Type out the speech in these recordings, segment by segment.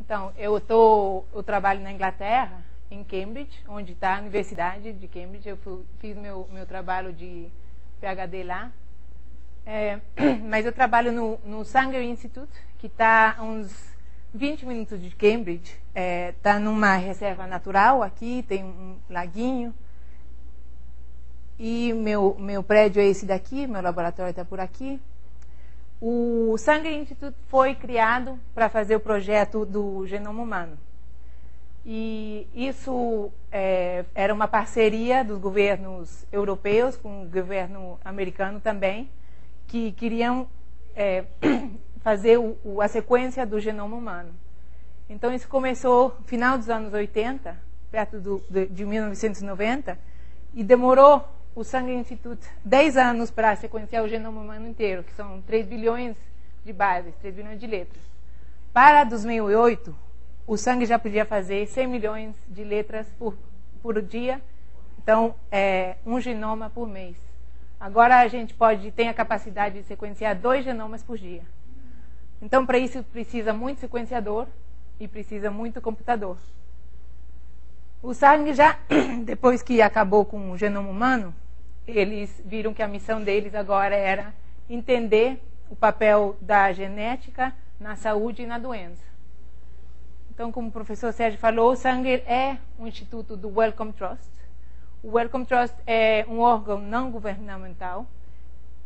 Então, eu trabalho na Inglaterra, em Cambridge, onde está a Universidade de Cambridge. Eu fiz meu trabalho de PhD lá. Mas eu trabalho no Sanger Institute, que está a uns 20 minutos de Cambridge. Está numa reserva natural aqui, tem um laguinho. E meu prédio é esse daqui, meu laboratório está por aqui. O Sanger Institute foi criado para fazer o projeto do genoma humano. E isso era uma parceria dos governos europeus com o governo americano também, que queriam fazer a sequência do genoma humano. Então isso começou no final dos anos 80, perto de 1990, e demorou o Sanger Institute 10 anos para sequenciar o genoma humano inteiro, que são 3 bilhões de bases, 3 bilhões de letras. Para 2008, o Sanger já podia fazer 100 milhões de letras por dia, então um genoma por mês. Agora a gente tem a capacidade de sequenciar 2 genomas por dia. Então, para isso, precisa muito sequenciador e precisa muito computador. O Sanger já, depois que acabou com o genoma humano, eles viram que a missão deles agora era entender o papel da genética na saúde e na doença. Então, como o professor Sérgio falou, o Sanger é um instituto do Wellcome Trust. O Wellcome Trust é um órgão não governamental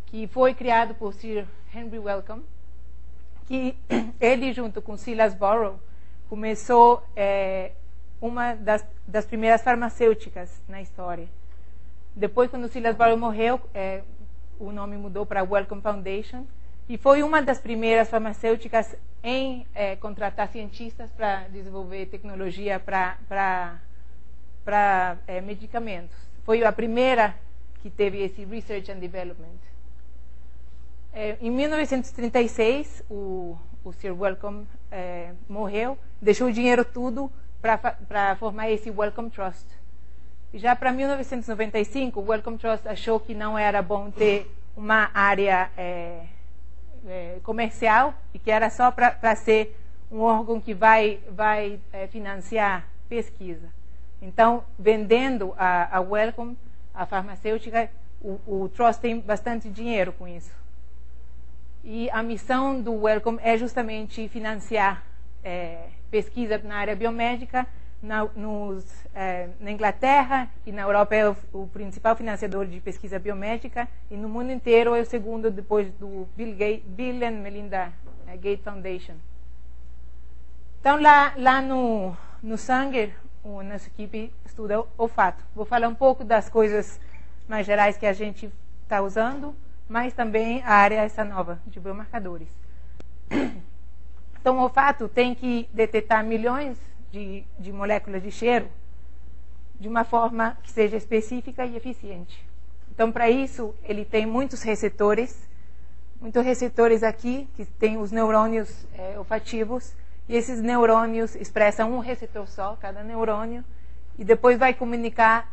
que foi criado por Sir Henry Wellcome, que ele, junto com Silas Burrow, começou uma das primeiras farmacêuticas na história. Depois, quando o Silas Burrow morreu, o nome mudou para Wellcome Foundation, e foi uma das primeiras farmacêuticas em contratar cientistas para desenvolver tecnologia para medicamentos. Foi a primeira que teve esse Research and Development. Em 1936, o Sir Wellcome morreu, deixou o dinheiro tudo para formar esse Wellcome Trust. E já para 1995, o Wellcome Trust achou que não era bom ter uma área comercial e que era só para ser um órgão que vai financiar pesquisa. Então, vendendo a Wellcome, a farmacêutica, o Trust tem bastante dinheiro com isso. E a missão do Wellcome é justamente financiar pesquisa na área biomédica. Na Inglaterra e na Europa é o principal financiador de pesquisa biomédica, e no mundo inteiro é o segundo, depois do Bill and Melinda Gates Foundation. Então, lá no Sanger, a nossa equipe estuda olfato. Vou falar um pouco das coisas mais gerais que a gente está usando, mas também a área essa nova de biomarcadores. Então, o olfato tem que detectar milhões de moléculas de cheiro de uma forma que seja específica e eficiente. Então, para isso, ele tem muitos receptores aqui, que tem os neurônios olfativos, e esses neurônios expressam um receptor só, cada neurônio, e depois vai comunicar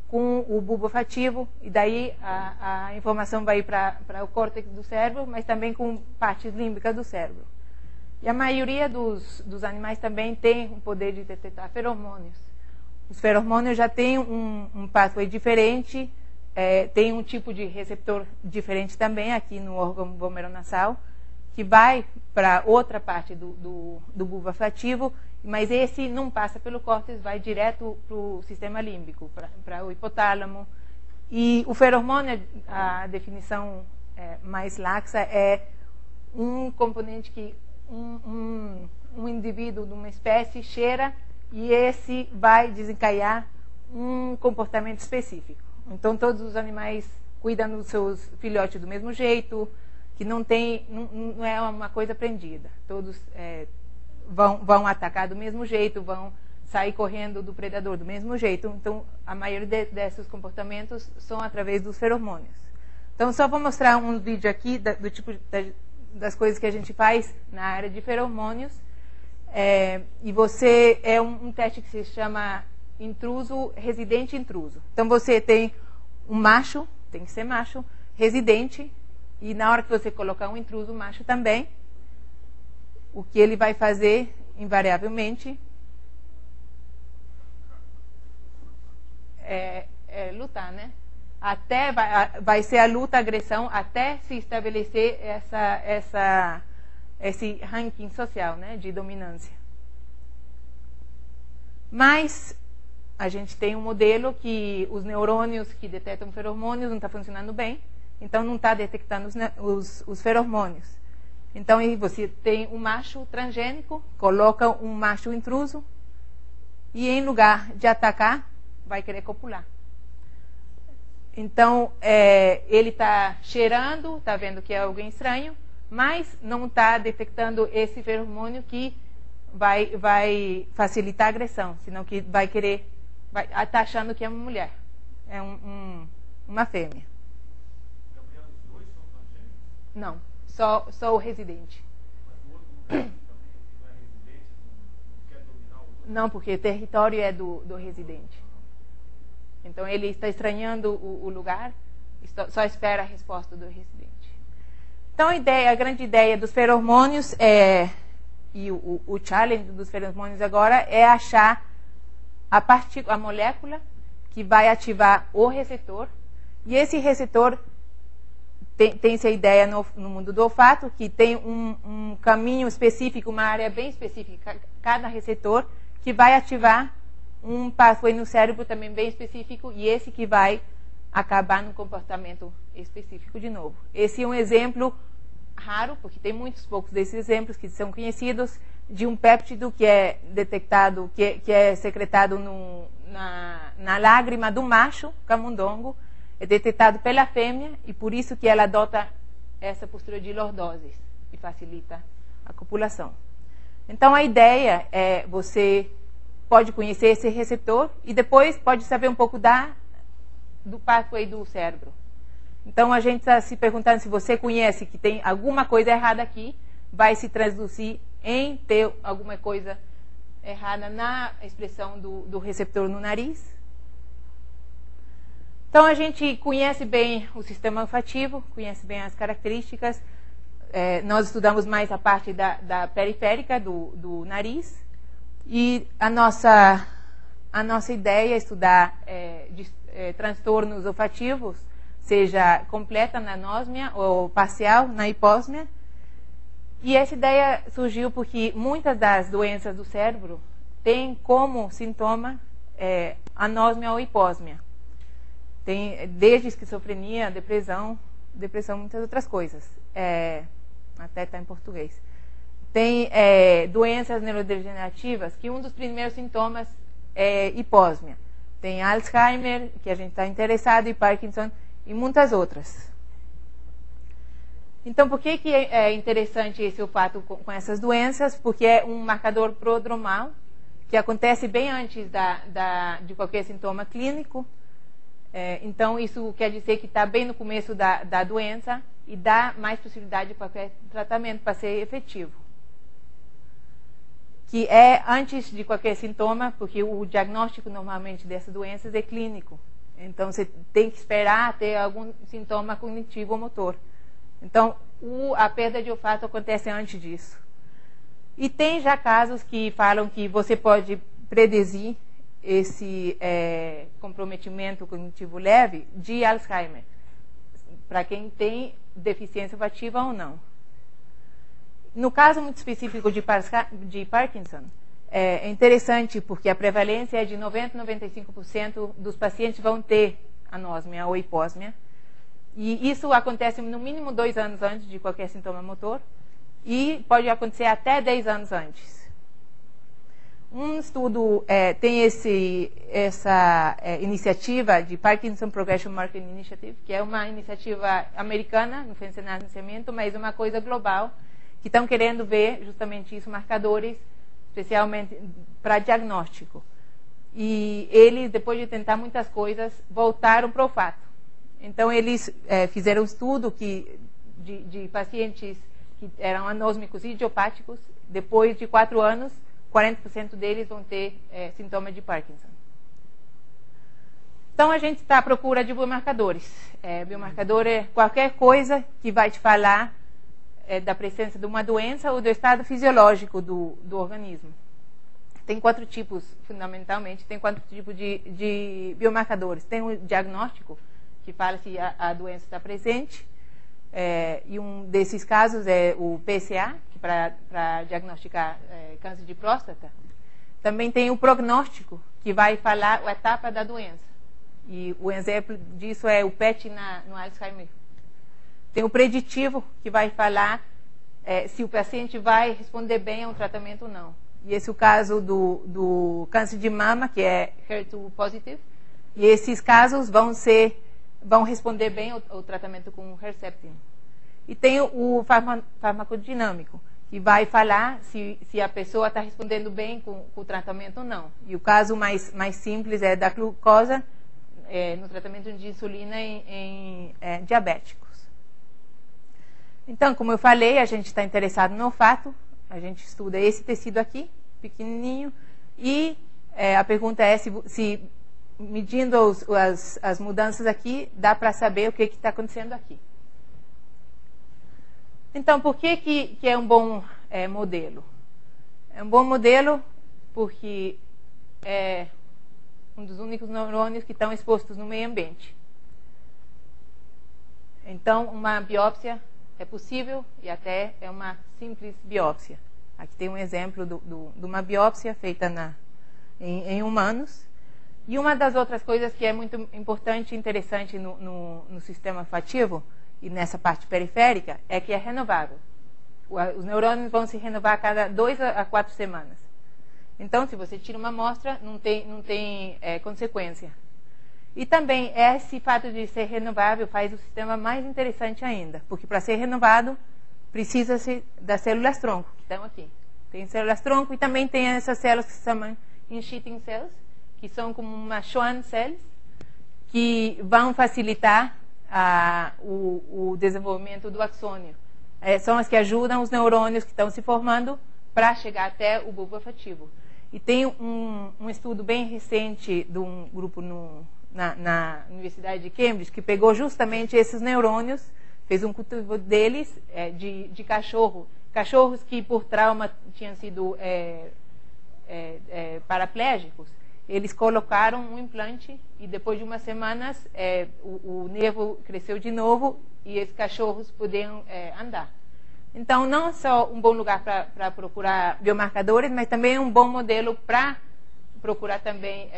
com o bulbo olfativo, e daí a informação vai para o córtex do cérebro, mas também com partes límbicas do cérebro. E a maioria dos animais também tem o poder de detectar feromônios. Os feromônios já têm um pathway diferente, tem um tipo de receptor diferente também aqui no órgão glomerulonasal, que vai para outra parte do bulbo olfativo, mas esse não passa pelo córtex, vai direto para o sistema límbico, para o hipotálamo. E o feromônio, a definição mais laxa, é um componente que um indivíduo de uma espécie cheira, e esse vai desencadear um comportamento específico. Então, todos os animais cuidam dos seus filhotes do mesmo jeito, que não é uma coisa aprendida. Todos vão atacar do mesmo jeito, vão sair correndo do predador do mesmo jeito. Então, a maioria desses comportamentos são através dos feromônios. Então, só vou mostrar um vídeo aqui do tipo das coisas que a gente faz na área de feromônios. E você um teste que se chama residente intruso. Então, você tem um macho, tem que ser macho, residente, e na hora que você colocar um intruso macho também, o que ele vai fazer invariavelmente, lutar, né? Até vai ser a luta, a agressão, até se estabelecer esse ranking social, né, de dominância. Mas a gente tem um modelo que os neurônios que detectam feromônios não estão funcionando bem, então não está detectando os feromônios. Então você tem um macho transgênico, coloca um macho intruso e em lugar de atacar, vai querer copular. Então, ele está cheirando, está vendo que é alguém estranho, mas não está detectando esse feromônio que vai facilitar a agressão, senão que vai querer, está achando que é uma mulher, é uma fêmea. Gabriel, os dois são transgênicos? Não, só o residente. Mas o outro lugar também, que não é residente, não quer dominar o outro? Não, porque o território é do residente. Então, ele está estranhando o lugar, só espera a resposta do residente. Então, a grande ideia dos feromônios e o challenge dos feromônios agora é achar a molécula que vai ativar o receptor. E esse receptor tem essa ideia no mundo do olfato, que tem um caminho específico, uma área bem específica, cada receptor, que vai ativar um pathway no cérebro também bem específico, e esse que vai acabar no comportamento específico de novo. Esse é um exemplo raro, porque tem muitos poucos desses exemplos que são conhecidos, de um péptido que é detectado, que é secretado na lágrima do macho camundongo, é detectado pela fêmea, e por isso que ela adota essa postura de lordose e facilita a copulação. Então, a ideia é você pode conhecer esse receptor e depois pode saber um pouco do pathway do cérebro. Então, a gente está se perguntando se você conhece que tem alguma coisa errada aqui, vai se traduzir em ter alguma coisa errada na expressão do receptor no nariz. Então, a gente conhece bem o sistema olfativo, conhece bem as características. Nós estudamos mais a parte da periférica do nariz. E a nossa ideia é estudar transtornos olfativos, seja completa na anósmia ou parcial na hipósmia. E essa ideia surgiu porque muitas das doenças do cérebro têm como sintoma anósmia ou hipósmia. Tem desde esquizofrenia, depressão, muitas outras coisas. Até está em português. Tem doenças neurodegenerativas que um dos primeiros sintomas é hipósmia. Tem Alzheimer, que a gente está interessado, e Parkinson, e muitas outras. Então, por que é interessante esse olfato com essas doenças? Porque é um marcador prodromal, que acontece bem antes de qualquer sintoma clínico. Então, isso quer dizer que está bem no começo da doença e dá mais possibilidade de qualquer tratamento para ser efetivo. Que é antes de qualquer sintoma, porque o diagnóstico normalmente dessas doenças é clínico. Então, você tem que esperar ter algum sintoma cognitivo ou motor. Então, a perda de olfato acontece antes disso. E tem já casos que falam que você pode predizir esse comprometimento cognitivo leve de Alzheimer, para quem tem deficiência olfativa ou não. No caso muito específico de Parkinson, é interessante porque a prevalência é de 90% a 95% dos pacientes vão ter anósmia ou hipósmia. E isso acontece no mínimo 2 anos antes de qualquer sintoma motor e pode acontecer até 10 anos antes. Um estudo tem essa iniciativa de Parkinson Progression Marketing Initiative, que é uma iniciativa americana, não foi financiamento, mas uma coisa global, que estão querendo ver justamente isso, marcadores, especialmente para diagnóstico. E eles, depois de tentar muitas coisas, voltaram para o olfato. Então, eles fizeram um estudo de pacientes que eram anósmicos idiopáticos. Depois de 4 anos, 40% deles vão ter sintoma de Parkinson. Então, a gente está à procura de biomarcadores. Biomarcador é qualquer coisa que vai te falar da presença de uma doença ou do estado fisiológico do organismo. Tem 4 tipos, fundamentalmente, tem 4 tipos de biomarcadores. Tem o diagnóstico, que fala se a doença está presente, e um desses casos é o PSA, que para diagnosticar câncer de próstata. Também tem o prognóstico, que vai falar a etapa da doença. E o exemplo disso é o PET no Alzheimer. Tem o preditivo, que vai falar se o paciente vai responder bem ao tratamento ou não. E esse é o caso do câncer de mama, que é HER2 positive. E esses casos vão responder bem ao tratamento com Herceptin. E tem o farmacodinâmico, que vai falar se a pessoa está respondendo bem com o tratamento ou não. E o caso mais simples é da glucosa no tratamento de insulina em diabéticos. Então, como eu falei, a gente está interessado no olfato. A gente estuda esse tecido aqui, pequenininho, e a pergunta é se medindo as mudanças aqui, dá para saber o que está acontecendo aqui. Então, por que é um bom modelo? É um bom modelo porque é um dos únicos neurônios que estão expostos no meio ambiente. Então, uma biópsia é possível e até é uma simples biópsia. Aqui tem um exemplo de uma biópsia feita em humanos. E uma das outras coisas que é muito importante e interessante no sistema olfativo e nessa parte periférica é que é renovável. Os neurônios vão se renovar a cada 2 a 4 semanas. Então, se você tira uma amostra, não tem consequência. E também esse fato de ser renovável faz o sistema mais interessante ainda, porque para ser renovado precisa-se das células-tronco, que estão aqui. Tem células-tronco e também tem essas células que se chamam enchyting cells, que são como uma Schwann cells, que vão facilitar o desenvolvimento do axônio. São as que ajudam os neurônios que estão se formando para chegar até o bulbo olfativo. E tem um estudo bem recente de um grupo na Universidade de Cambridge que pegou justamente esses neurônios, fez um cultivo deles de cachorros que por trauma tinham sido paraplégicos. Eles colocaram um implante e depois de umas semanas o nervo cresceu de novo e esses cachorros podiam andar. Então, não é só um bom lugar para procurar biomarcadores, mas também é um bom modelo para procurar também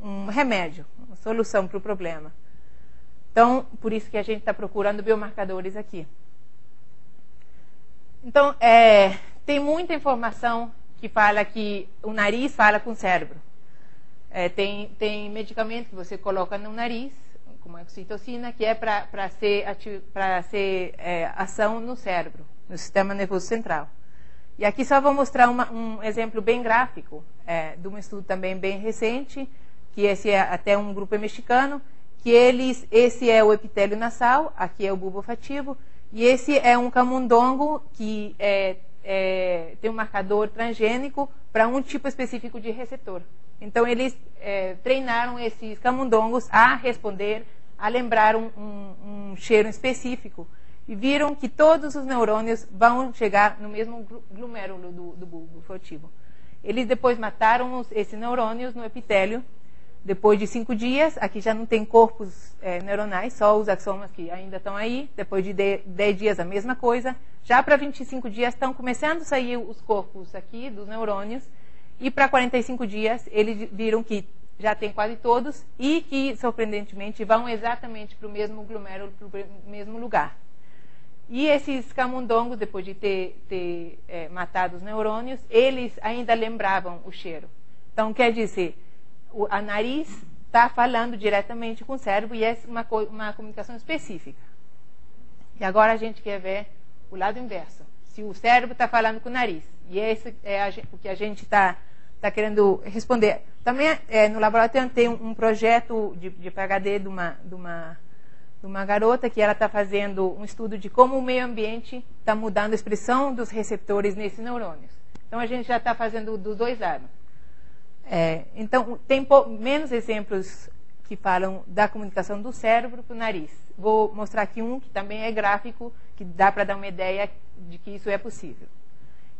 um remédio, uma solução para o problema. Então, por isso que a gente está procurando biomarcadores aqui. Então, tem muita informação que fala que o nariz fala com o cérebro. Tem medicamento que você coloca no nariz, como a oxitocina, que é para ser ação no cérebro, no sistema nervoso central. E aqui só vou mostrar um exemplo bem gráfico de um estudo também bem recente, que esse é até um grupo mexicano, que esse é o epitélio nasal, aqui é o bulbo olfativo, e esse é um camundongo que tem um marcador transgênico para um tipo específico de receptor. Então, eles treinaram esses camundongos a responder, a lembrar um cheiro específico, e viram que todos os neurônios vão chegar no mesmo glomérulo do bulbo olfativo. Eles depois mataram esses neurônios no epitélio. Depois de 5 dias, aqui já não tem corpos neuronais, só os axomas que ainda estão aí. Depois de 10 dias, a mesma coisa. Já para 25 dias, estão começando a sair os corpos aqui dos neurônios. E para 45 dias, eles viram que já tem quase todos e que, surpreendentemente, vão exatamente para o mesmo glomérulo, para o mesmo lugar. E esses camundongos, depois de ter matado os neurônios, eles ainda lembravam o cheiro. Então, quer dizer, a nariz está falando diretamente com o cérebro e é uma comunicação específica. E agora a gente quer ver o lado inverso. Se o cérebro está falando com o nariz. E esse é o que a gente está querendo responder. Também no laboratório tem um projeto de PhD de uma garota que ela está fazendo um estudo de como o meio ambiente está mudando a expressão dos receptores nesses neurônios. Então a gente já está fazendo dos dois lados. Então, tem menos exemplos que falam da comunicação do cérebro para o nariz. Vou mostrar aqui um que também é gráfico, que dá para dar uma ideia de que isso é possível.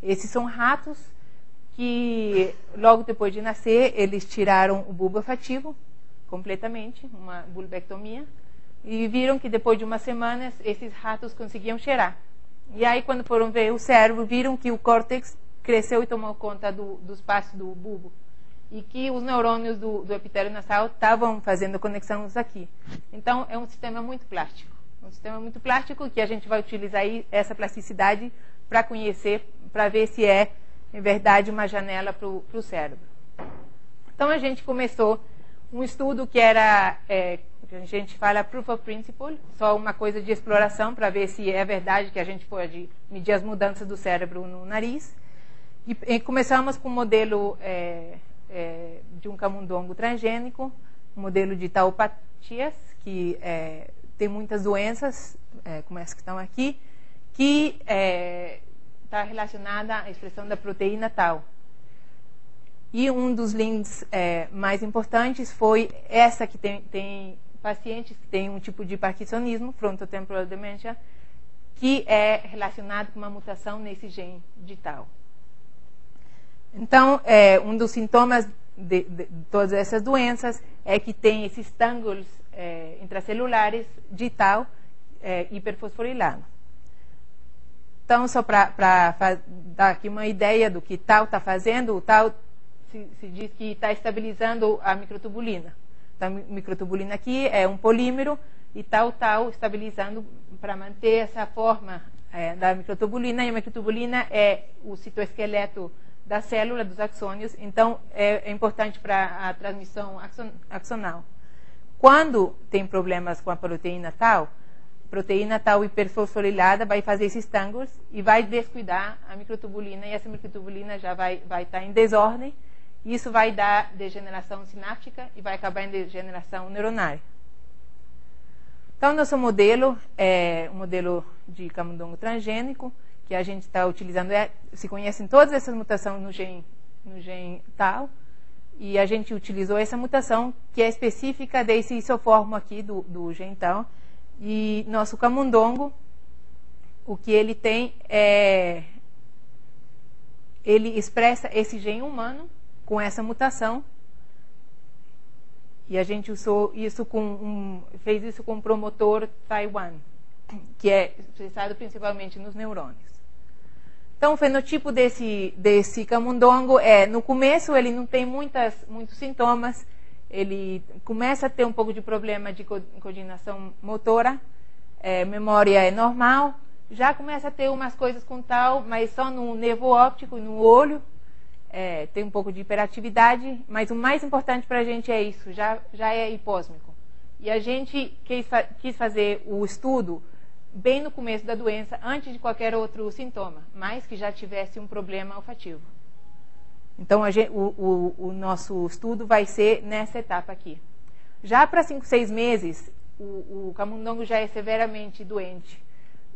Esses são ratos que, logo depois de nascer, eles tiraram o bulbo olfativo completamente, uma bulbectomia, e viram que depois de umas semanas esses ratos conseguiam cheirar. E aí, quando foram ver o cérebro, viram que o córtex cresceu e tomou conta do espaço do bulbo. E que os neurônios do epitélio nasal estavam fazendo conexões aqui. Então, é um sistema muito plástico. Um sistema muito plástico que a gente vai utilizar aí essa plasticidade para conhecer, para ver se é, em verdade, uma janela para o cérebro. Então, a gente começou um estudo que era, a gente fala proof of principle, só uma coisa de exploração para ver se é verdade que a gente pode medir as mudanças do cérebro no nariz. E começamos com um modelo de um camundongo transgênico, um modelo de taupatias, que tem muitas doenças, como essas que estão aqui, que está relacionada à expressão da proteína tau. E um dos links mais importantes foi essa que tem pacientes que têm um tipo de parkinsonismo, frontotemporal dementia, que é relacionado com uma mutação nesse gene de tau. Então, um dos sintomas de todas essas doenças é que tem esses tângulos intracelulares de tau hiperfosforilado. Então, só para dar aqui uma ideia do que tau está fazendo, o tau se diz que está estabilizando a microtubulina. Então, a microtubulina aqui é um polímero e tau estabilizando para manter essa forma da microtubulina. E a microtubulina é o citoesqueleto da célula, dos axônios, então é importante para a transmissão axonal. Quando tem problemas com a proteína tau hiperfosforilada vai fazer esses tângulos e vai descuidar a microtubulina, e essa microtubulina já vai estar em desordem, e isso vai dar degeneração sináptica e vai acabar em degeneração neuronária. Então, nosso modelo é um modelo de camundongo transgênico, que a gente está utilizando, se conhecem todas essas mutações no gene tau, e a gente utilizou essa mutação que é específica desse isoformo aqui do gene tau, e nosso camundongo, o que ele tem ele expressa esse gene humano com essa mutação, e a gente usou isso fez isso com o promotor Taiwan, que é expressado principalmente nos neurônios. Então, o fenotipo desse camundongo no começo ele não tem muitos sintomas, ele começa a ter um pouco de problema de coordenação motora, memória é normal, já começa a ter umas coisas com tau, mas só no nervo óptico e no olho, tem um pouco de hiperatividade, mas o mais importante para a gente é isso, já é hipósmico. E a gente quis fazer o estudo bem no começo da doença, antes de qualquer outro sintoma, mas que já tivesse um problema olfativo. Então, o nosso estudo vai ser nessa etapa aqui. Já para 5, 6 meses, o camundongo já é severamente doente.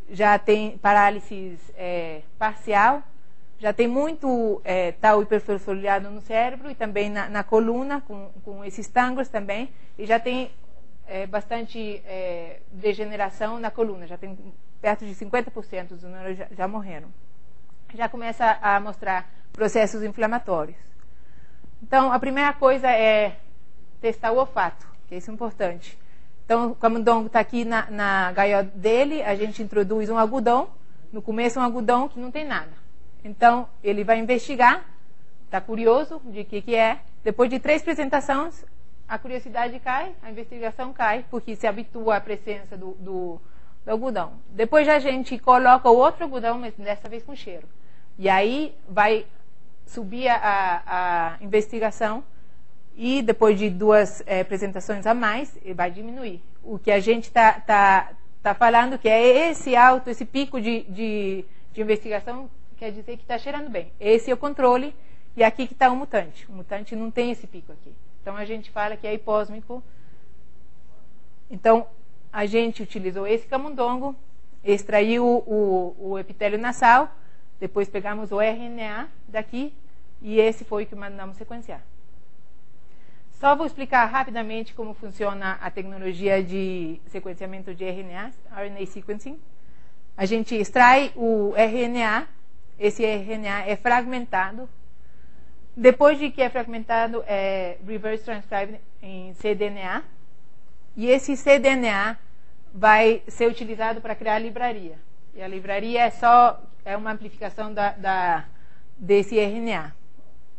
Já tem parálise parcial, já tem muito tau hiperfosforilado no cérebro e também na coluna, com esses tângulos também, e já tem bastante degeneração na coluna, já tem perto de 50% dos neurônios já morreram. Já começa a mostrar processos inflamatórios. Então, a primeira coisa é testar o olfato, que isso é importante. Então, o camundongo está aqui na gaiola dele, a gente introduz um algodão, no começo um algodão que não tem nada. Então, ele vai investigar, está curioso de que é. Depois de 3 apresentações, a curiosidade cai, a investigação cai, porque se habitua à presença do algodão. Depois a gente coloca o outro algodão, mas dessa vez com cheiro. E aí vai subir a investigação e depois de 2 apresentações a mais, vai diminuir. O que a gente tá falando que é esse pico de investigação, quer dizer que está cheirando bem. Esse é o controle e aqui que está o mutante. O mutante não tem esse pico aqui. Então, a gente fala que é hipósmico. Então, a gente utilizou esse camundongo, extraiu o epitélio nasal, depois pegamos o RNA daqui, e esse foi o que mandamos sequenciar. Só vou explicar rapidamente como funciona a tecnologia de sequenciamento de RNA, RNA sequencing. A gente extrai o RNA, esse RNA é fragmentado. Depois de que é fragmentado, é reverse transcribed em cDNA. E esse cDNA vai ser utilizado para criar a livraria. E a livraria é uma amplificação desse RNA.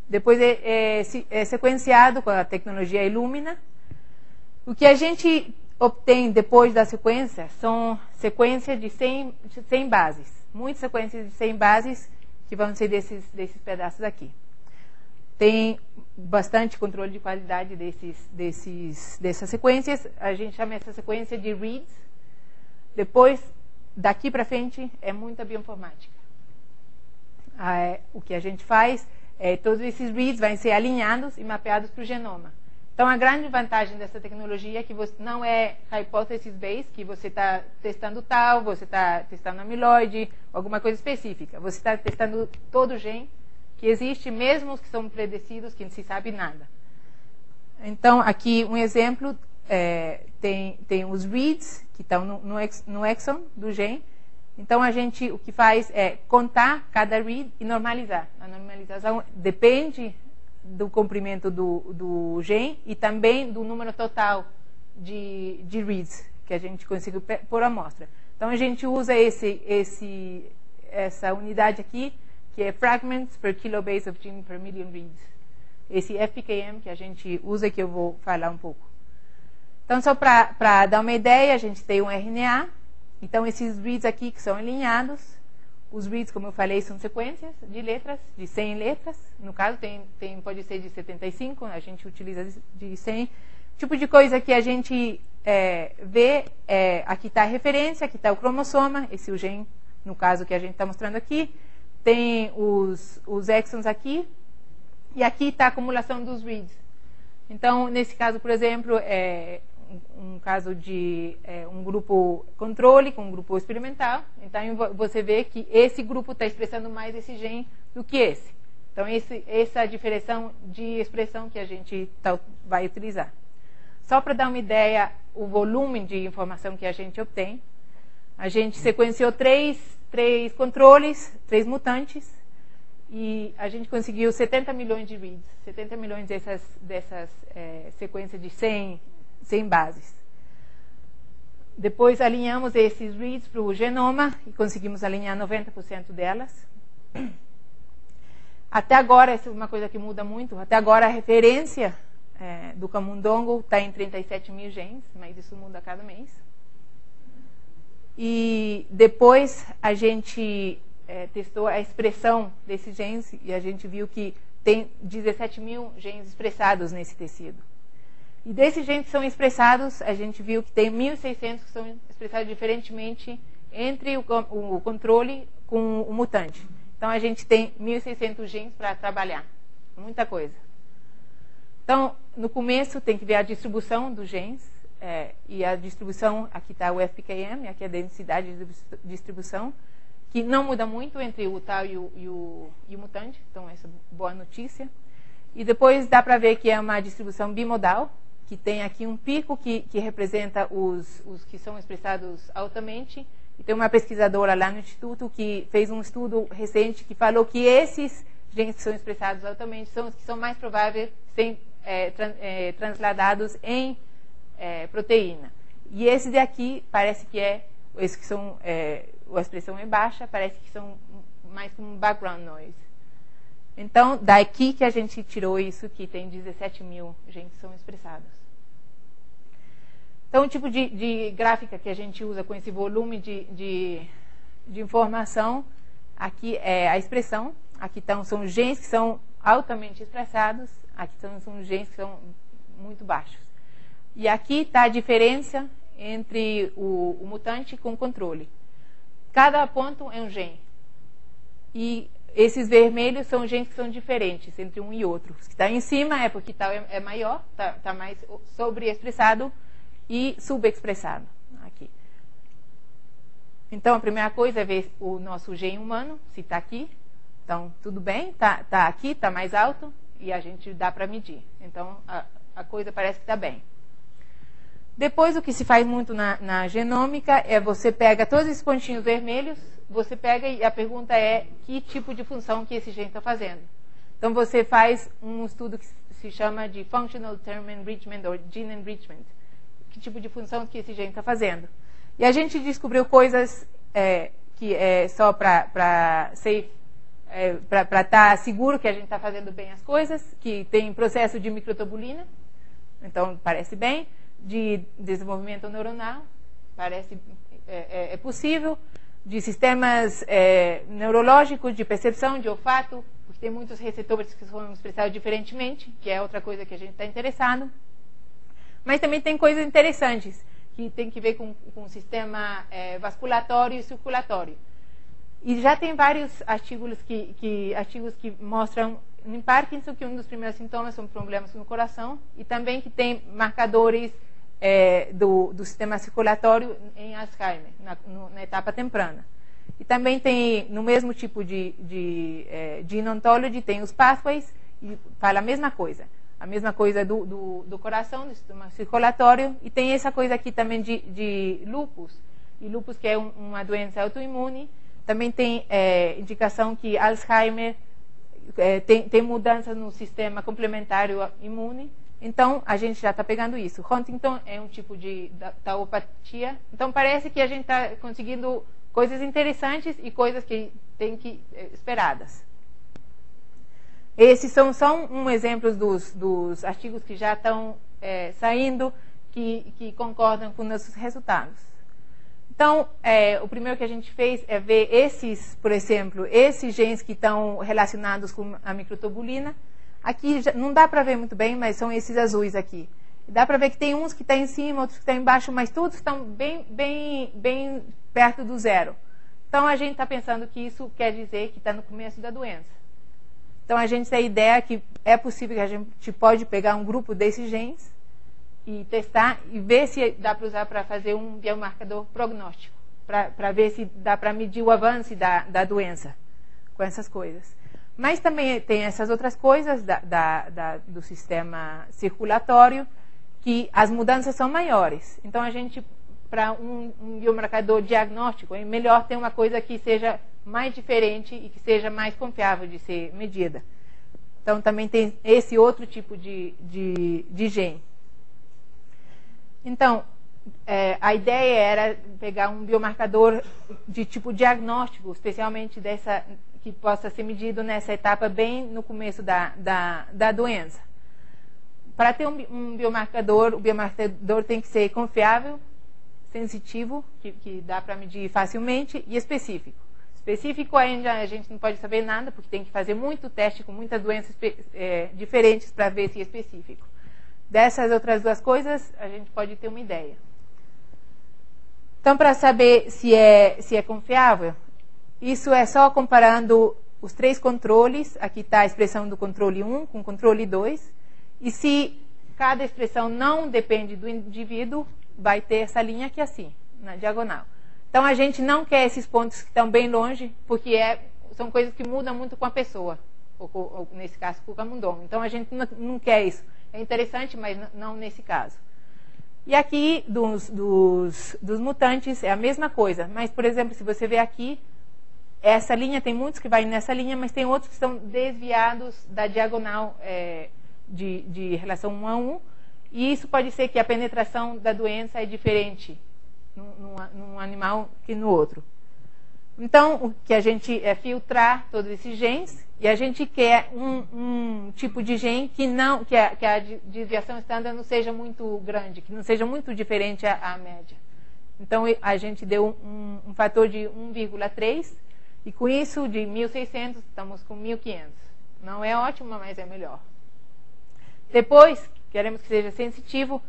Depois é sequenciado com a tecnologia Illumina. O que a gente obtém depois da sequência são sequências de 100 bases. Muitas sequências de 100 bases que vão ser desses pedaços aqui. Tem bastante controle de qualidade dessas sequências. A gente chama essa sequência de reads. Depois, daqui para frente, é muita bioinformática. O que a gente faz todos esses reads vão ser alinhados e mapeados para o genoma. Então, a grande vantagem dessa tecnologia é que você não é hypothesis-based, que você está testando tal, você está testando amiloide, alguma coisa específica. Você está testando todo o gene que existe, mesmo os que são predecidos, que não se sabe nada. Então, aqui um exemplo, tem os reads, que estão no exon do gene. Então, o que faz é contar cada read e normalizar. A normalização depende do comprimento do gene e também do número total de reads que a gente conseguiu por amostra. Então, a gente usa essa unidade aqui, que é fragments per kilobase of gene per million reads. Esse FPKM que a gente usa, que eu vou falar um pouco. Então, só para dar uma ideia, a gente tem um RNA. Então, esses reads aqui que são alinhados, os reads, como eu falei, são sequências de letras, de 100 letras. No caso, pode ser de 75, a gente utiliza de 100. Tipo de coisa que a gente vê, aqui está a referência, aqui está o cromossoma, esse é o gene, no caso que a gente está mostrando aqui. Tem os exons aqui, e aqui está a acumulação dos reads. Então, nesse caso, por exemplo, um caso de um grupo controle com um grupo experimental. Então, você vê que esse grupo está expressando mais esse gene do que esse. Então, essa diferença de expressão que a gente vai utilizar. Só para dar uma ideia, o volume de informação que a gente obtém, a gente sequenciou três controles, 3 mutantes, e a gente conseguiu 70 milhões de reads, 70 milhões dessas sequências de 100 bases. Depois alinhamos esses reads para o genoma e conseguimos alinhar 90% delas. Até agora, essa é uma coisa que muda muito, até agora a referência do camundongo está em 37 mil genes, mas isso muda a cada mês. E depois a gente testou a expressão desses genes e a gente viu que tem 17 mil genes expressados nesse tecido. E desses genes que são expressados, a gente viu que tem 1.600 que são expressados diferentemente entre o controle com o mutante. Então, a gente tem 1.600 genes para trabalhar. Muita coisa. Então, no começo, tem que ver a distribuição dos genes. E a distribuição, aqui está o FPKM, aqui é a densidade de distribuição, que não muda muito entre o tal e o mutante. Então, essa é boa notícia. E depois dá para ver que é uma distribuição bimodal, que tem aqui um pico que representa os que são expressados altamente. E tem uma pesquisadora lá no Instituto que fez um estudo recente que falou que esses genes que são expressados altamente são os que são mais prováveis de serem transladados em proteína. E esses daqui parece que esses que são, a expressão é baixa, parece que são mais como background noise. Então, daqui que a gente tirou isso, que tem 17 mil genes que são expressados. Então, o tipo de gráfica que a gente usa com esse volume de informação, aqui é a expressão, aqui são genes que são altamente expressados, aqui são genes que são muito baixos. E aqui está a diferença entre o mutante com o controle. Cada ponto é um gene. E esses vermelhos são genes que são diferentes entre um e outro. Os que estão em cima é porque tal é maior, está mais sobreexpressado e subexpressado aqui. Então, a primeira coisa é ver o nosso gene humano, se está aqui. Então, tudo bem, está aqui, está mais alto, e a gente dá para medir. Então, a coisa parece que está bem. Depois, o que se faz muito na genômica é você pega todos esses pontinhos vermelhos, você pega e a pergunta é que tipo de função que esse gene está fazendo. Então, você faz um estudo que se chama de Functional Term Enrichment ou Gene Enrichment. Que tipo de função que esse gene está fazendo. E a gente descobriu coisas que é só para estar seguro que a gente está fazendo bem as coisas, que tem processo de microtubulina, então parece bem, de desenvolvimento neuronal, parece é possível, de sistemas neurológicos, de percepção, de olfato, porque tem muitos receptores que são expressados diferentemente, que é outra coisa que a gente está interessado. Mas também tem coisas interessantes, que tem que ver com o sistema vasculatório e circulatório. E já tem vários artigos que mostram em Parkinson que um dos primeiros sintomas são problemas no coração e também que tem marcadores do sistema circulatório em Alzheimer, na etapa temprana. E também tem, no mesmo tipo de Gene Ontology, tem os pathways e fala a mesma coisa. A mesma coisa do coração, do sistema circulatório. E tem essa coisa aqui também de lúpus. E lúpus que é uma doença autoimune. Também tem indicação que Alzheimer tem mudanças no sistema complementar imune. Então, a gente já está pegando isso. Huntington é um tipo de tauopatia. Então, parece que a gente está conseguindo coisas interessantes e coisas que tem que esperadas. Esses são só exemplos dos artigos que já estão saindo, que concordam com nossos resultados. Então, o primeiro que a gente fez é ver por exemplo, esses genes que estão relacionados com a microtubulina. Aqui não dá para ver muito bem, mas são esses azuis aqui. Dá para ver que tem uns que estão em cima, outros que estão embaixo, mas todos estão bem perto do zero. Então, a gente está pensando que isso quer dizer que está no começo da doença. Então, a gente tem a ideia que é possível que a gente pode pegar um grupo desses genes e testar e ver se dá para usar para fazer um biomarcador prognóstico, para ver se dá para medir o avanço da doença com essas coisas. Mas também tem essas outras coisas do sistema circulatório, que as mudanças são maiores. Então, a gente, para um biomarcador diagnóstico, é melhor ter uma coisa que seja mais diferente e que seja mais confiável de ser medida. Então, também tem esse outro tipo de gene. Então, a ideia era pegar um biomarcador de tipo diagnóstico, especialmente que possa ser medido nessa etapa bem no começo da doença. Para ter um biomarcador, o biomarcador tem que ser confiável, sensitivo, que dá para medir facilmente, e específico. Específico ainda a gente não pode saber nada, porque tem que fazer muito teste com muitas doenças diferentes para ver se é específico. Dessas outras duas coisas, a gente pode ter uma ideia. Então, para saber se é confiável, isso é só comparando os 3 controles. Aqui está a expressão do controle 1 com o controle 2. E se cada expressão não depende do indivíduo, vai ter essa linha aqui assim, na diagonal. Então, a gente não quer esses pontos que estão bem longe, porque são coisas que mudam muito com a pessoa, ou nesse caso, com o camundongo. Então, a gente não quer isso. É interessante, mas não nesse caso. E aqui, dos mutantes, é a mesma coisa. Mas, por exemplo, se você ver aqui, essa linha, tem muitos que vai nessa linha, mas tem outros que estão desviados da diagonal de relação 1 a 1. E isso pode ser que a penetração da doença é diferente num animal que no outro. Então, o que a gente é filtrar todos esses genes, e a gente quer um tipo de gene que a desviação estándar não seja muito grande, que não seja muito diferente à média. Então, a gente deu um fator de 1,3, e com isso, de 1.600, estamos com 1.500. Não é ótimo, mas é melhor. Depois, queremos que seja sensitivo,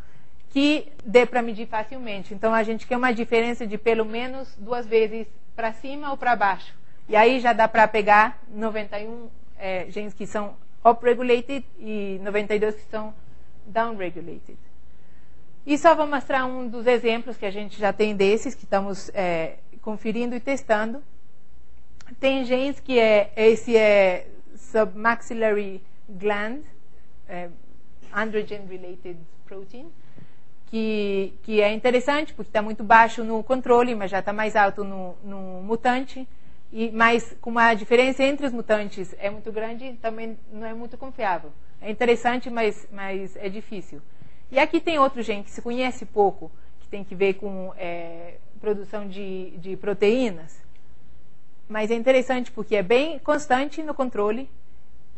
que dê para medir facilmente. Então, a gente quer uma diferença de pelo menos 2 vezes para cima ou para baixo. E aí já dá para pegar 91 genes que são upregulated e 92 que são downregulated. E só vou mostrar um dos exemplos que a gente já tem desses, que estamos conferindo e testando. Tem genes que esse é submaxillary gland, androgen-related protein, que é interessante porque está muito baixo no controle, mas já está mais alto no mutante, mas como a diferença entre os mutantes é muito grande, também não é muito confiável. É interessante, mas é difícil. E aqui tem outro gene que se conhece pouco, que tem que ver com produção de proteínas, mas é interessante porque é bem constante no controle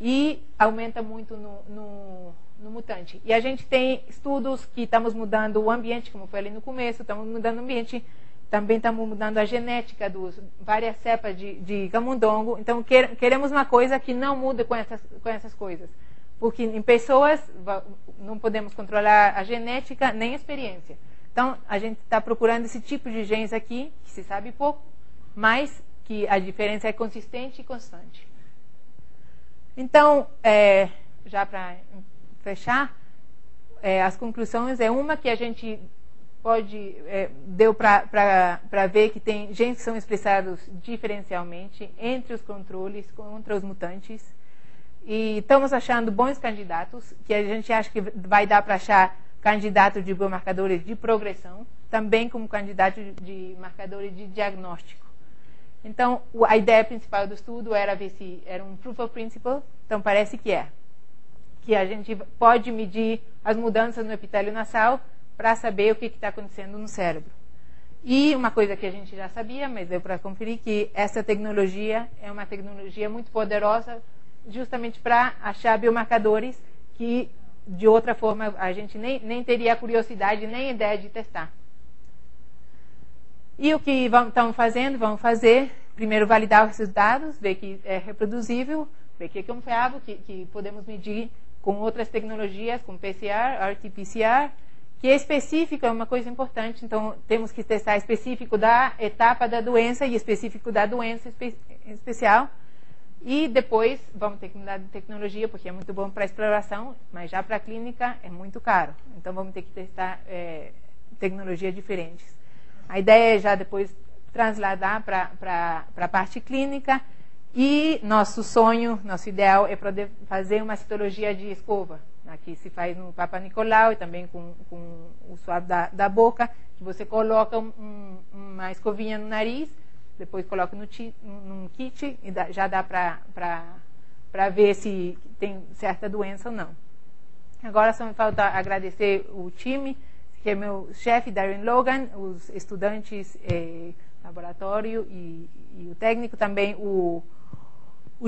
e aumenta muito no mutante. E a gente tem estudos que estamos mudando o ambiente, como foi ali no começo, estamos mudando o ambiente, também estamos mudando a genética dos várias cepas de camundongo. Então, queremos uma coisa que não muda com essas coisas. Porque em pessoas não podemos controlar a genética nem a experiência. Então, a gente está procurando esse tipo de genes aqui, que se sabe pouco, mas que a diferença é consistente e constante. Então, já para fechar, as conclusões é uma que a gente deu para ver que tem genes que são expressados diferencialmente entre os controles contra os mutantes. E estamos achando bons candidatos, que a gente acha que vai dar para achar candidatos de biomarcadores de progressão, também como candidato de marcadores de diagnóstico. Então, a ideia principal do estudo era ver se era um proof of principle, então parece que é. Que a gente pode medir as mudanças no epitélio nasal para saber o que está acontecendo no cérebro. E uma coisa que a gente já sabia, mas deu para conferir, que essa tecnologia é uma tecnologia muito poderosa justamente para achar biomarcadores que, de outra forma, a gente nem teria curiosidade, nem ideia de testar. E o que vamos fazer, primeiro validar esses dados, ver que é reproduzível, ver que é confiável, que podemos medir com outras tecnologias, com PCR, RT-PCR, que é específico, é uma coisa importante, então temos que testar específico da etapa da doença e específico da doença especial. E depois vamos ter que mudar de tecnologia, porque é muito bom para exploração, mas já para a clínica é muito caro. Então vamos ter que testar tecnologias diferentes. A ideia é já depois transladar para a parte clínica. E nosso sonho, nosso ideal é poder fazer uma citologia de escova. Aqui se faz no Papa Nicolau e também com o suave da boca, que você coloca uma escovinha no nariz, depois coloca num kit e já dá para ver se tem certa doença ou não. Agora só me falta agradecer o time, que é meu chefe, Darren Logan, os estudantes, laboratório e o técnico, também o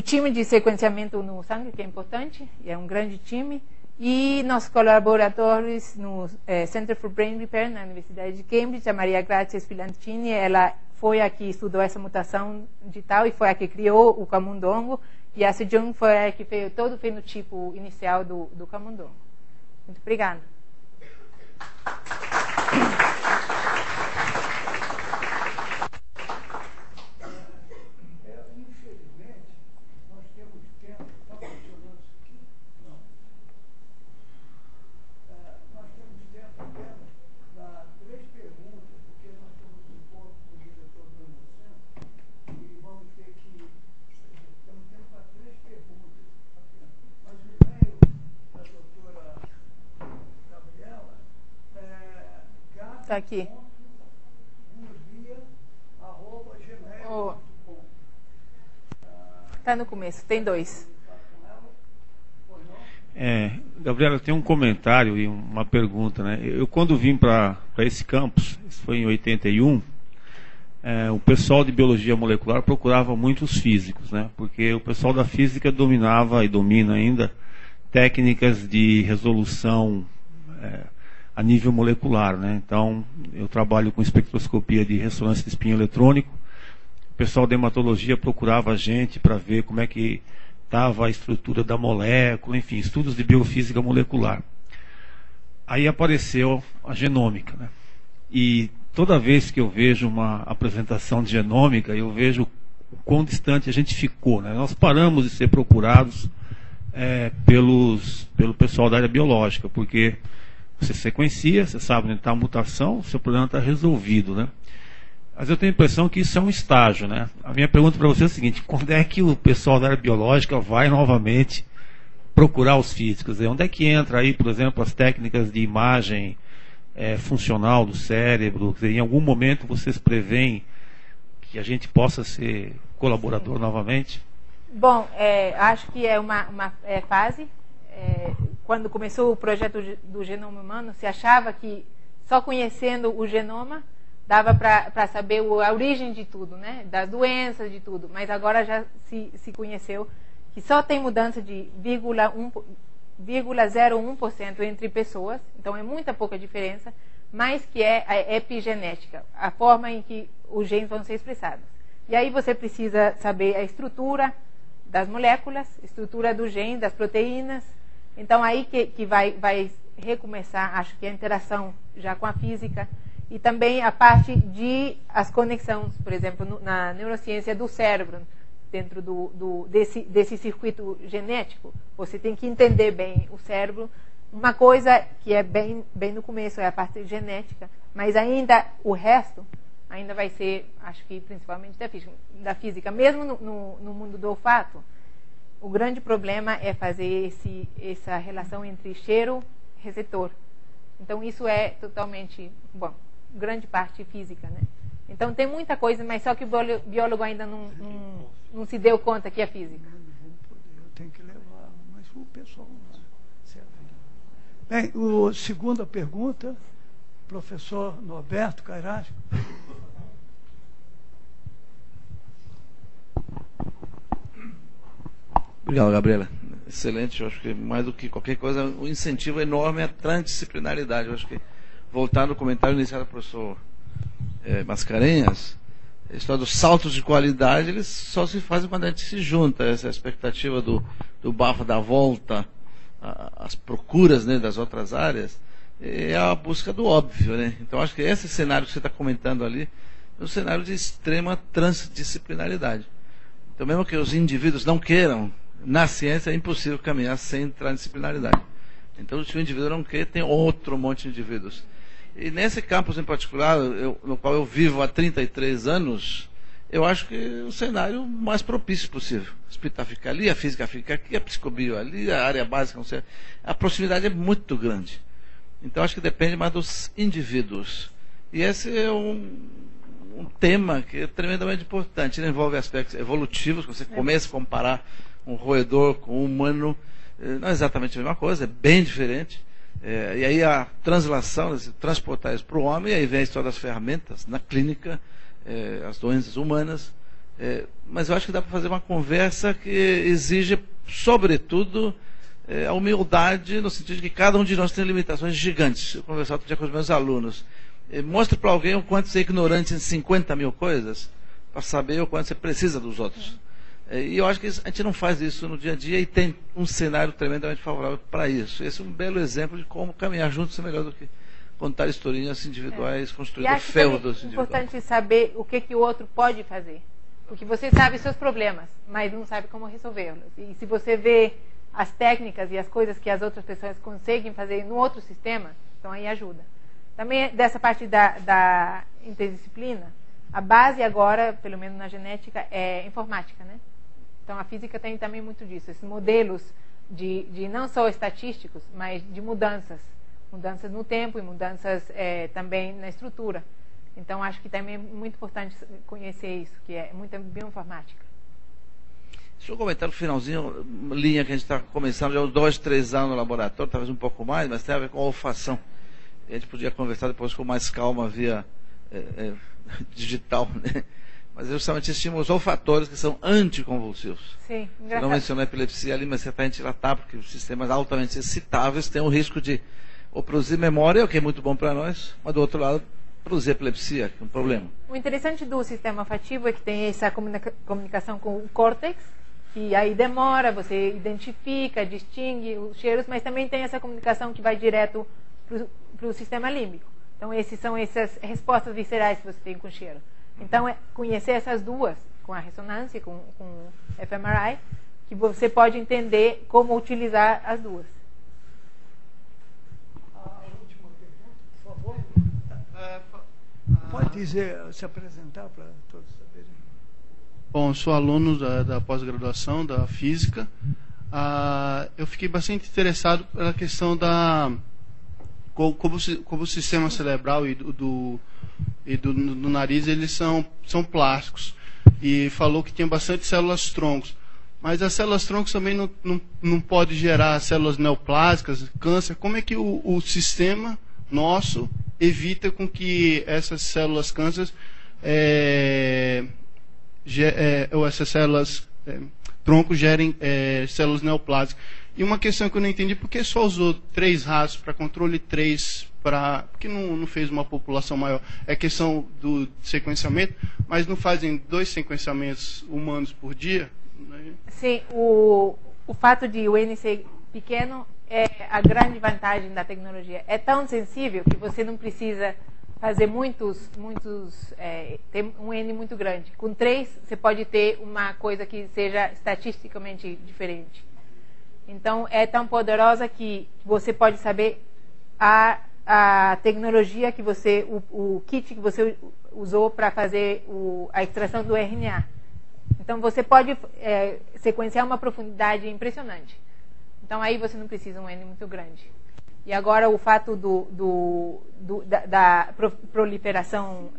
time de sequenciamento no sangue, que é importante, é um grande time, e nossos colaboradores no Center for Brain Repair, na Universidade de Cambridge, a Maria Grazia Spilantini, ela foi a que estudou essa mutação digital e foi a que criou o camundongo, e a Sejong foi a que fez todo o fenotipo inicial do camundongo. Muito obrigada. Infelizmente, nós temos tempo. Está funcionando isso aqui? Não. Nós temos tempo apenas para 3 perguntas, porque nós temos um encontro com o diretor do Hemocentro e vamos ter que. Temos tempo para 3 perguntas apenas. Mas o e-mail da doutora Gabriela está aqui. Está no começo, tem 2. Gabriela, eu tenho um comentário e uma pergunta, né? Eu quando vim para esse campus, isso foi em 81, o pessoal de biologia molecular procurava muito os físicos, né? Porque o pessoal da física dominava e domina ainda técnicas de resolução a nível molecular, né? Então, eu trabalho com espectroscopia de ressonância de espinho eletrônico. O pessoal da hematologia procurava a gente para ver como é que estava a estrutura da molécula, enfim, estudos de biofísica molecular. Aí apareceu a genômica, né? E toda vez que eu vejo uma apresentação de genômica, eu vejo o quão distante a gente ficou, né? Nós paramos de ser procurados pelo pessoal da área biológica, porque você sequencia, você sabe onde está a mutação, o seu problema está resolvido, né? Mas eu tenho a impressão que isso é um estágio, né? A minha pergunta para você é a seguinte: quando é que o pessoal da área biológica vai novamente procurar os físicos? Onde é que entra aí, por exemplo, as técnicas de imagem funcional do cérebro? Quer dizer, em algum momento vocês preveem que a gente possa ser colaborador novamente? Bom, acho que é uma fase. Quando começou o projeto do genoma humano, se achava que só conhecendo o genoma dava para saber a origem de tudo, né? Das doenças, de tudo. Mas agora já se conheceu que só tem mudança de 0,01% entre pessoas, então é muita pouca diferença, mas que é a epigenética, a forma em que os genes vão ser expressados. E aí você precisa saber a estrutura das moléculas, estrutura do gene, das proteínas. Então aí que vai recomeçar, acho que a interação já com a física, e também a parte de as conexões, por exemplo, na neurociência do cérebro, dentro desse circuito genético, você tem que entender bem o cérebro. Uma coisa que é bem no começo é a parte genética, mas ainda o resto ainda vai ser, acho que principalmente da física. Mesmo no mundo do olfato, o grande problema é fazer essa relação entre cheiro e receptor. Então isso é totalmente, grande parte física, né? Então tem muita coisa, mas só que o biólogo ainda não se deu conta que é física. Eu tenho que levar, mas o pessoal não serve. Bem, a segunda pergunta, professor Norberto Cairás. Obrigado, Gabriela. Excelente. Eu acho que mais do que qualquer coisa, o incentivo enorme é a transdisciplinaridade. Eu acho que, voltando ao comentário inicial do professor Mascarenhas, a história dos saltos de qualidade, eles só se fazem quando a gente se junta. Essa expectativa do bafo da volta, as procuras, né, das outras áreas, é a busca do óbvio, né? Então, acho que esse cenário que você está comentando ali é um cenário de extrema transdisciplinaridade. Então, mesmo que os indivíduos não queiram, na ciência é impossível caminhar sem transdisciplinaridade. Então, se o indivíduo não quer, tem outro monte de indivíduos. E nesse campus em particular, no qual eu vivo há 33 anos, eu acho que o cenário mais propício possível. O hospital fica ali, a física fica aqui, a psicobio ali, a área básica, não sei. A proximidade é muito grande. Então, acho que depende mais dos indivíduos. E esse é um tema que é tremendamente importante. Ele envolve aspectos evolutivos, você começa a comparar um roedor com um humano, não é exatamente a mesma coisa, é bem diferente. E aí a translação, transportar isso para o homem, e aí vem a história das ferramentas na clínica, as doenças humanas. Mas eu acho que dá para fazer uma conversa que exige, sobretudo, a humildade, no sentido de que cada um de nós tem limitações gigantes. Eu conversava outro dia com os meus alunos. Mostre para alguém o quanto você é ignorante em 50 mil coisas, para saber o quanto você precisa dos outros. E eu acho que a gente não faz isso no dia a dia, e tem um cenário tremendamente favorável para isso. Esse é um belo exemplo de como caminhar juntos é melhor do que contar historinhas individuais, construir o feudos individuais. É importante saber o que o outro pode fazer. Porque você sabe seus problemas, mas não sabe como resolvê-los. E se você vê as técnicas e as coisas que as outras pessoas conseguem fazer no outro sistema, então aí ajuda. Também dessa parte da interdisciplina, a base agora, pelo menos na genética, é informática, né? Então a física tem também muito disso, esses modelos de não só estatísticos, mas de mudanças no tempo e mudanças também na estrutura. Então acho que também é muito importante conhecer isso, que é muita bioinformática. Deixa eu comentar no finalzinho, linha que a gente está começando já há 2, 3 anos no laboratório, talvez um pouco mais, mas tem a ver com a olfação. A gente podia conversar depois com mais calma via digital, né? Mas justamente estímulos olfatórios que são anticonvulsivos. Sim, você não mencionou a epilepsia ali, mas você está dilatar, porque os sistemas altamente excitáveis têm o risco de ou produzir memória, o que é muito bom para nós, mas do outro lado, produzir epilepsia, que é um problema. O interessante do sistema olfativo é que tem essa comunicação com o córtex, que aí demora, você identifica, distingue os cheiros, mas também tem essa comunicação que vai direto para o sistema límbico. Então, são essas respostas viscerais que você tem com o cheiro. Então, conhecer essas duas, com a ressonância, com o fMRI, que você pode entender como utilizar as duas. A última pergunta, por favor. Pode dizer, se apresentar para todos saberem. Bom, eu sou aluno da pós-graduação da Física. eu fiquei bastante interessado pela questão da como o sistema cerebral e do nariz, eles são plásticos, e falou que tinha bastante células troncos, mas as células troncos também não pode gerar células neoplásicas, câncer. Como é que o sistema nosso evita com que essas células câncer ou essas células troncos gerem células neoplásicas? E uma questão que eu não entendi, por que só usou 3 ratos para controle 3, por que não fez uma população maior? É questão do sequenciamento, mas não fazem 2 sequenciamentos humanos por dia? Sim, o fato de o N ser pequeno é a grande vantagem da tecnologia. É tão sensível que você não precisa fazer ter um N muito grande. Com 3, você pode ter uma coisa que seja estatisticamente diferente. Então, é tão poderosa que você pode saber a tecnologia que o kit que você usou para fazer a extração do RNA. Então, você pode sequenciar uma profundidade impressionante. Então, aí você não precisa um N muito grande. E agora, o fato da proliferação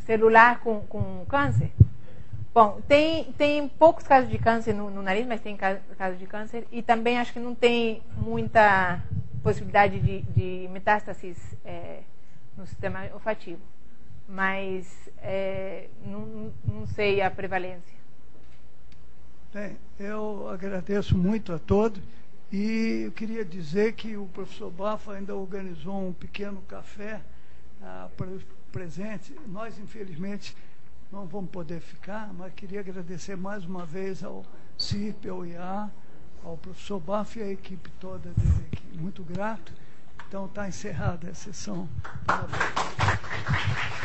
celular com câncer. Bom, tem poucos casos de câncer no nariz, mas tem casos de câncer. E também acho que não tem muita possibilidade de metástases no sistema olfativo. Mas não sei a prevalência. Bem, eu agradeço muito a todos. E eu queria dizer que o professor Baffa ainda organizou um pequeno café para os presentes. Nós, infelizmente, não vamos poder ficar, mas queria agradecer mais uma vez ao CIP, ao IA, ao professor Baffa e à equipe toda dele aqui. Muito grato. Então, está encerrada a sessão. Parabéns.